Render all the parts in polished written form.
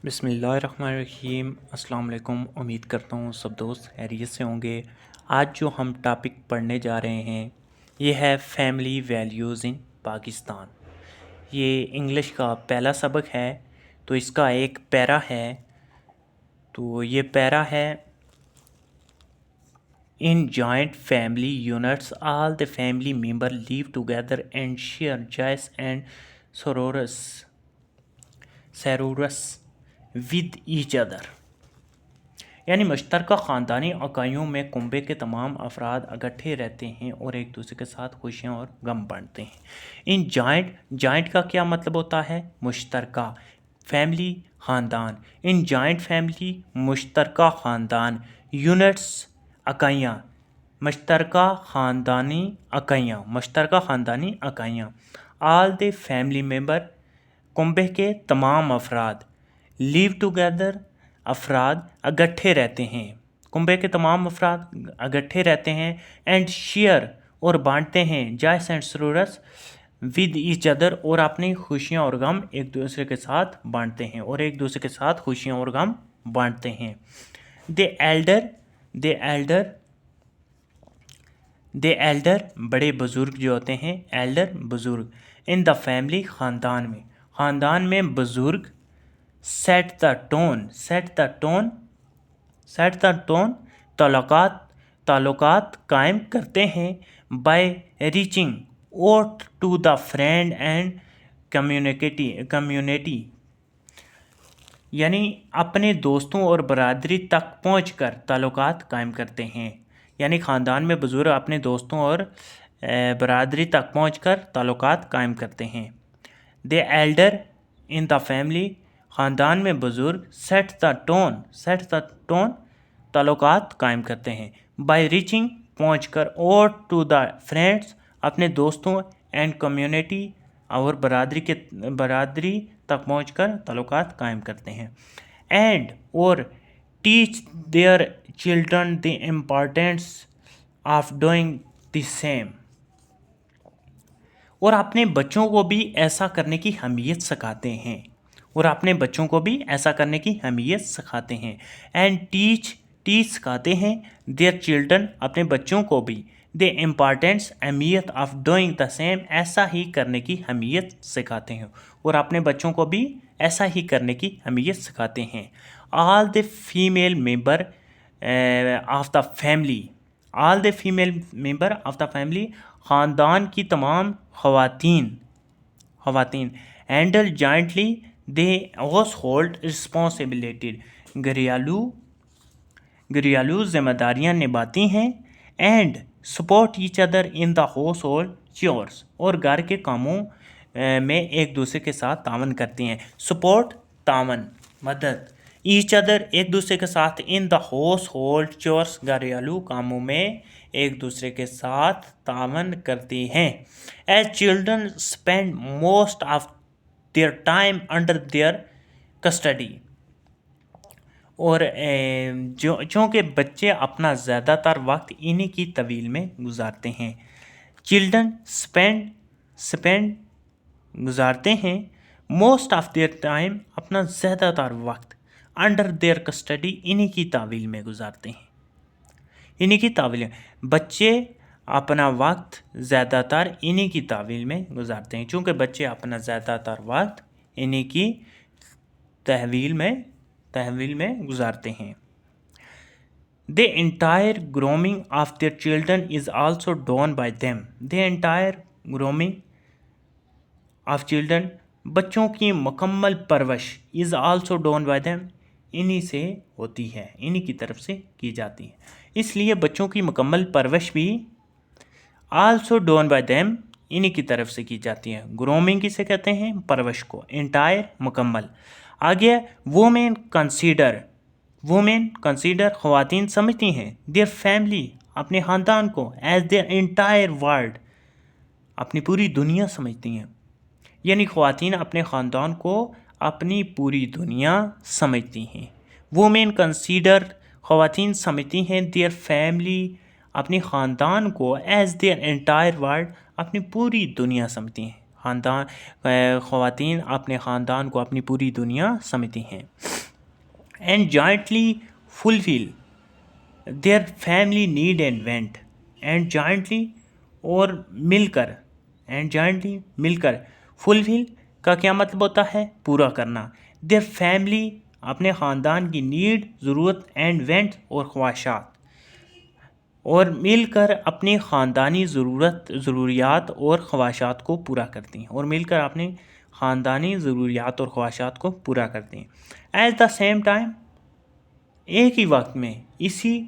बिस्मिल्लाहिर्रहमानिर्रहीम। अस्सलाम वालेकुम। उम्मीद करता हूँ सब दोस्त खैरियत से होंगे। आज जो हम टॉपिक पढ़ने जा रहे हैं ये है फैमिली वैल्यूज़ इन पाकिस्तान। ये इंग्लिश का पहला सबक है, तो इसका एक पैरा है। तो ये पैरा है, in joint family units all the family member live together and share joys and sorrows with each other. यानी मुश्तरका ख़ानदानी इकाइयों में कुंबे के तमाम अफराद इकट्ठे रहते हैं और एक दूसरे के साथ खुशियाँ और गम बांटते हैं। इन जॉइंट का क्या मतलब होता है? मुश्तरका। फैमिली, ख़ानदान। इन जॉइंट फैमिली मुश्तरका ख़ानदान। यूनिट्स इकाइयाँ, मुश्तरका ख़ानदानी इकाइयाँ। ऑल द फैमिली मेम्बर कुंबे के तमाम अफराद। लिव टुगेदर अफराद इकट्ठे रहते हैं, कुंबे के तमाम अफराद इकट्ठे रहते हैं। एंड शेयर और बांटते हैं। Joys and sorrows with each other और अपनी खुशियाँ और गम एक दूसरे के साथ बांटते हैं द एल्डर बड़े बुजुर्ग जो होते हैं, एल्डर बुजुर्ग। इन द फैमिली ख़ानदान में बुजुर्ग सेट द टोन ताल्लुकात कायम करते हैं। By reaching out to the friend and community, यानी अपने दोस्तों और बरादरी तक पहुंचकर ताल्लुकात कायम करते हैं। यानी ख़ानदान में बुजुर्ग अपने दोस्तों और बरादरी तक पहुंचकर ताल्लुकात कायम करते हैं। The Elder in the family ख़ानदान में बुजुर्ग सेट द टोन ताल्लुकात कायम करते हैं। बाय रीचिंग पहुंचकर, और टू द फ्रेंड्स अपने दोस्तों, एंड कम्युनिटी और बरादरी तक पहुंचकर ताल्लुकात कायम करते हैं। एंड और teach their children the importance of doing the same, और अपने बच्चों को भी ऐसा करने की अहमियत सिखाते हैं। एंड टीच सिखाते हैं देयर चिल्ड्रन अपने बच्चों को भी द इम्पॉर्टेंस अहमियत ऑफ डूइंग द सेम ऐसा ही करने की अहमियत सिखाते हैं, और अपने बच्चों को भी ऐसा ही करने की अहमियत सिखाते हैं। All the female member of the family ख़ानदान की तमाम ख़वातीन हैंडल जॉइंटली दे हाउस होल्ड रिस्पॉन्सिबिलिटी, घरेलू जिम्मेदारियाँ निभाती हैं। And support each other in the house hold chores, और घर के कामों में एक दूसरे के साथ तावन करती हैं। सपोर्ट तावन मदद, ईच अदर एक दूसरे के साथ, in the house hold chores घरेलू कामों में एक दूसरे के साथ तावन करती हैं। As children spend most of their time under their custody, और चूँकि बच्चे अपना ज़्यादातर वक्त इन्हीं की तवील में गुजारते हैं। चिल्ड्रन स्पेंड गुजारते हैं, मोस्ट ऑफ देयर टाइम अपना ज़्यादातर वक्त, अंडर देयर कस्टडी इन्हीं की तावील में गुजारते हैं। बच्चे अपना वक्त ज़्यादातर इन्हीं की तावील में गुजारते हैं, चूँकि बच्चे अपना ज़्यादातर वक्त इन्हीं की तहवील में गुजारते हैं। The entire grooming of their children is also done by them. The entire grooming of children, बच्चों की मुकम्मल परवरिश, is also done by them इन्हीं से होती है, इन्हीं की तरफ से की जाती है। इसलिए बच्चों की मुकम्मल परवरिश भी आल्सो डन बाय देम इन्हीं की तरफ से की जाती है। ग्रूमिंग किसे कहते हैं? परवरिश को। एंटायर मुकम्मल। आगे वुमेन कंसीडर ख़वातीन समझती हैं देयर फैमिली अपने ख़ानदान को, एज देयर एंटायर वर्ल्ड अपनी पूरी दुनिया समझती हैं। यानी ख़वातीन अपने ख़ानदान को अपनी पूरी दुनिया समझती हैं। वुमेन कंसीडर ख़वातीन समझती हैं देयर फैमिली अपने ख़ानदान को, एज देयर एंटायर वर्ल्ड अपनी पूरी दुनिया समझती हैं। خواتین اپنے خاندان کو اپنی پوری دنیا سمجھتی ہیں. And jointly fulfil their family need and want. And jointly اور مل کر، اینڈ جوائنٹلی مل کر، فلفل کا کیا مطلب ہوتا ہے؟ پورا کرنا. دیئر فیملی اپنے خاندان کی نیڈ ضرورت، اینڈ وینٹ اور خواہشات، اور مل کر اپنی خاندانی ضروریات اور خواہشات کو پورا کرتی ہیں، اور مل کر اپنی خاندانی ضروریات اور خواہشات کو پورا کرتی ہیں. ایٹ دا سیم ٹائم، ایک ہی وقت میں، اسی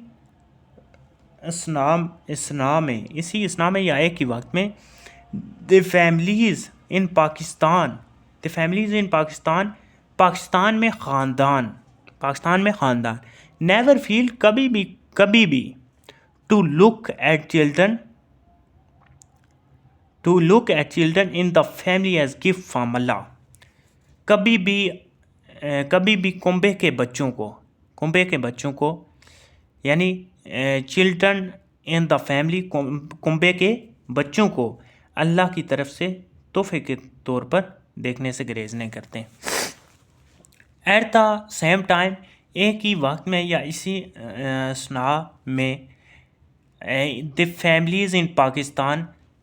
اسنا میں یا ایک ہی وقت میں the families in Pakistan Pakistan میں خاندان نیور فیل کبھی بھی to look at children in the family as gift from Allah. کبھی بھی کنبے کے بچوں کو یعنی چلڈرن ان دا فیملی، کنبے کے بچوں کو اللہ کی طرف سے تحفے کے طور پر دیکھنے سے گریز نہیں کرتے. ایٹ دا سیم ٹائم، ایک ہی وقت میں یا اسی اسنا میں، دی فیملیز ان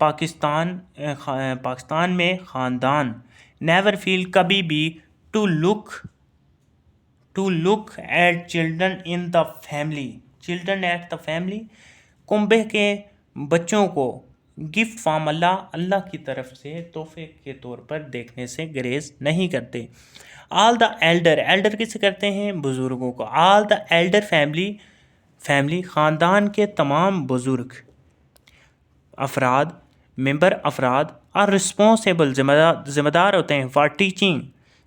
پاکستان میں خاندان نیور فیل کبھی بھی to look at children in the family, کنبے کے بچوں کو گفٹ فرام اللہ کی طرف سے تحفے کے طور پر دیکھنے سے گریز نہیں کرتے. آل دا ایلڈر کسے کرتے ہیں؟ بزرگوں کو. آل دا ایلڈر فیملی خاندان کے تمام بزرگ ممبر افراد اور رسپانسیبل ذمہ دار ہوتے ہیں فار ٹیچنگ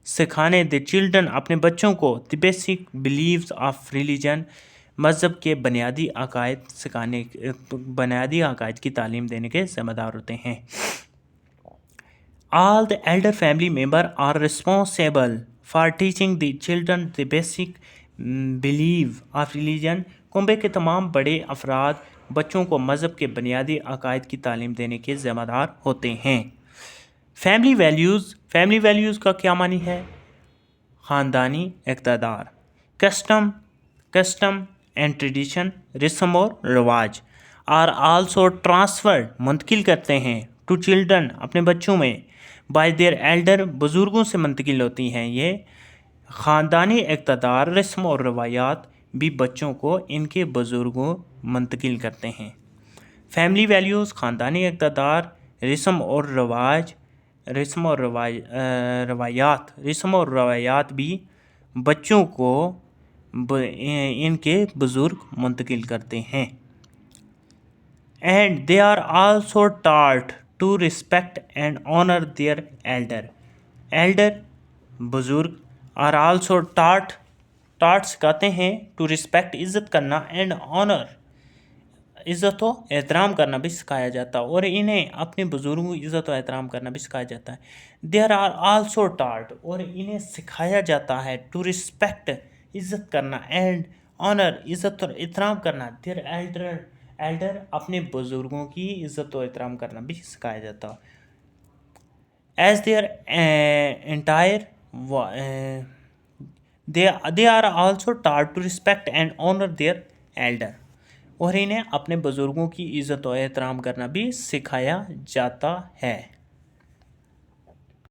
سکھانے دی چلڈرن اپنے بچوں کو the basic beliefs of religion مذہب کے بنیادی عقائد کی تعلیم دینے کے ذمہ دار ہوتے ہیں. All the elder family member are responsible for teaching the children the basic belief of religion. کنبے کے تمام بڑے افراد بچوں کو مذہب کے بنیادی عقائد کی تعلیم دینے کے ذمہ دار ہوتے ہیں. فیملی ویلیوز کا کیا معنی ہے؟ خاندانی اقتدار. کسٹم اینڈ ٹریڈیشن، رسم اور رواج آر آلسو ٹرانسفرڈ، منتقل کرتے ہیں، ٹو چلڈرن اپنے بچوں میں، بائی دیئر ایلڈر بزرگوں سے منتقل ہوتی ہیں. یہ خاندانی اقتدار، رسم اور روایات بھی بچوں کو ان کے بزرگوں منتقل کرتے ہیں. فیملی ویلیوز، خاندانی اقتدار، رسم اور روایات بھی بچوں کو ان کے بزرگ منتقل کرتے ہیں. And they are also taught to respect and honour their elder بزرگ آر آلسو ٹاٹ سکھاتے ہیں ٹو ریسپیکٹ عزت کرنا، اینڈ آنر عزت و احترام کرنا بھی سکھایا جاتا ہے، اور انہیں اپنے بزرگوں کی عزت و احترام کرنا بھی سکھایا جاتا ہے. دیر آر آلسو ٹاٹ، اور انہیں سکھایا جاتا ہے ٹو ریسپیکٹ عزت کرنا، اینڈ آنر عزت اور احترام کرنا دیر ایلڈر اپنے بزرگوں کی عزت و احترام کرنا بھی سکھایا جاتا. As their entire they are also taught to respect and honor their elder، اور انہیں اپنے بزرگوں کی عزت و احترام کرنا بھی سکھایا جاتا ہے.